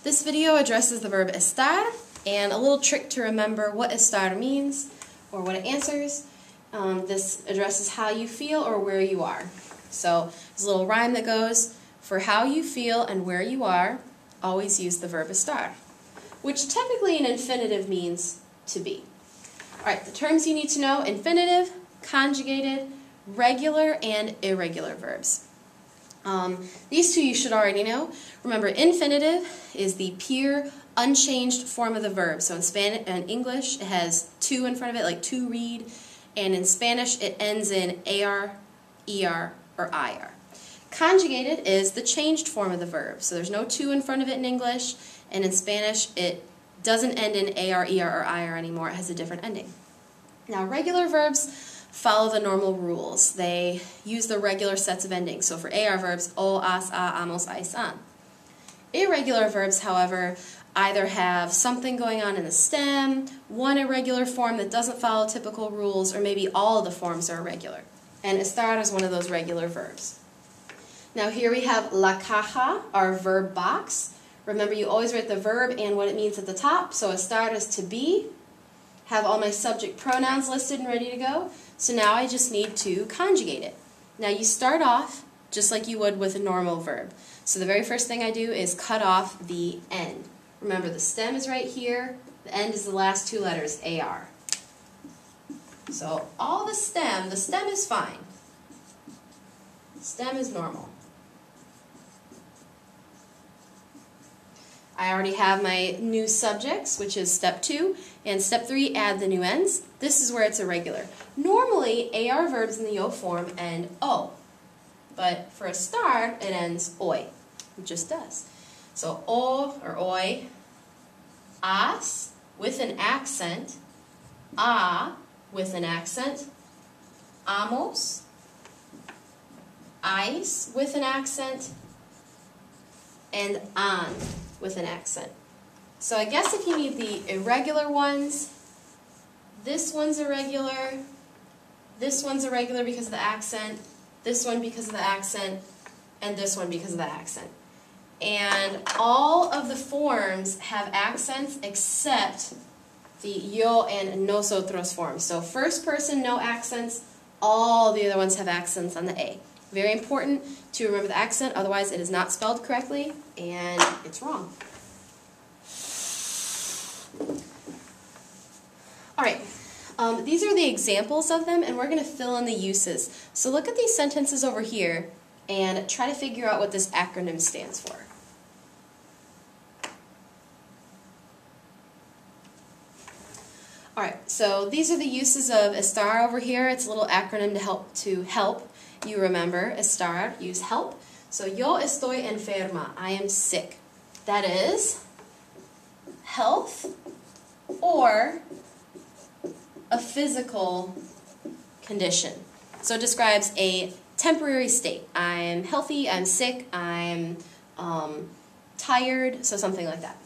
This video addresses the verb estar, and a little trick to remember what estar means or what it answers. This addresses how you feel or where you are. So there's a little rhyme that goes, for how you feel and where you are, always use the verb estar, which technically in infinitive means to be. Alright, the terms you need to know: infinitive, conjugated, regular, and irregular verbs. These two you should already know. Remember, infinitive is the pure, unchanged form of the verb. So in English, it has to in front of it, like to read, and in Spanish, it ends in AR, ER, or IR. Conjugated is the changed form of the verb. So there's no to in front of it in English, and in Spanish, it doesn't end in AR, ER, or IR anymore. It has a different ending. Now, regular verbs follow the normal rules. They use the regular sets of endings. So for AR verbs, o, as, a, amos, ais, an. Irregular verbs, however, either have something going on in the stem, one irregular form that doesn't follow typical rules, or maybe all of the forms are irregular. And estar is one of those regular verbs. Now here we have la caja, our verb box. Remember, you always write the verb and what it means at the top. So estar is to be. Have all my subject pronouns listed and ready to go. So now I just need to conjugate it. Now you start off just like you would with a normal verb. So the very first thing I do is cut off the end. Remember, the stem is right here. The end is the last two letters, AR. So all the stem is fine. Stem is normal. I already have my new subjects, which is step 2, and step 3, add the new ends. This is where it's irregular. Normally, AR verbs in the O form end O, but for estar, it ends OI. It just does. So O or OI, as with an accent, a with an accent, amos, ais with an accent, and an with an accent. So I guess if you need the irregular ones, this one's irregular, this one's irregular because of the accent, this one because of the accent, and this one because of the accent. And all of the forms have accents except the yo and nosotros forms. So first person, no accents, all the other ones have accents on the A. Very important to remember the accent, otherwise it is not spelled correctly and it's wrong. Alright, these are the examples of them, and we're going to fill in the uses. So look at these sentences over here and try to figure out what this acronym stands for. Alright, so these are the uses of estar over here. It's a little acronym to help you remember. Estar, use help. So yo estoy enferma, I am sick. That is health or a physical condition. So it describes a temporary state. I'm healthy, I'm sick, I'm tired, so something like that.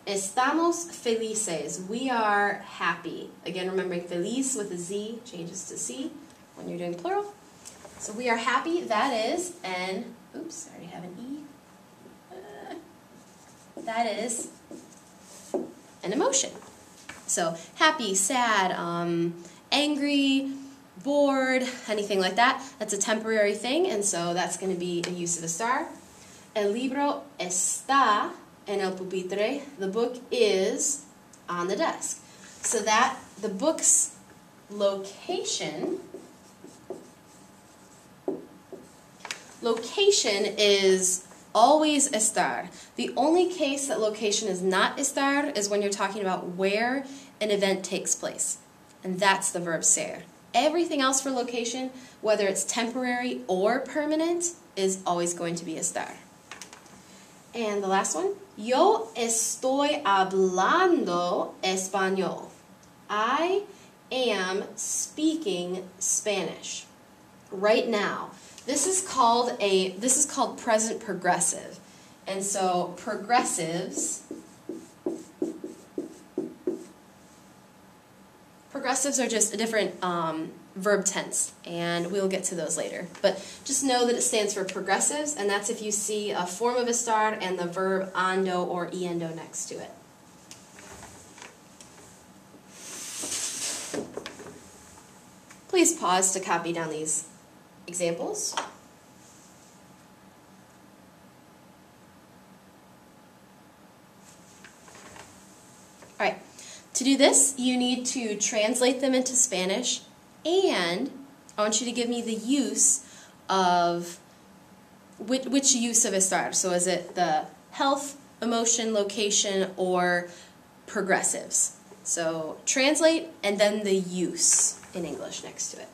Estamos felices. We are happy. Again, remembering feliz with a Z changes to C when you're doing plural. So we are happy. That is an, oops, I already have an E. That is an emotion. So happy, sad, angry, bored, anything like that. That's a temporary thing, and so that's going to be a use of estar. El libro está en el pupitre. The book is on the desk. So that the book's location is always estar. The only case that location is not estar is when you're talking about where an event takes place. And that's the verb ser. Everything else for location, whether it's temporary or permanent, is always going to be estar. And the last one, yo estoy hablando español. I am speaking Spanish right now. This is called present progressive. And so progressives are just a different verb tense, and we'll get to those later. But just know that it stands for progressives, and that's if you see a form of estar and the verb ando or yendo next to it. Please pause to copy down these examples. All right, to do this, you need to translate them into Spanish, and I want you to give me the use of, which use of estar. So is it the health, emotion, location, or progressives? So translate and then the use in English next to it.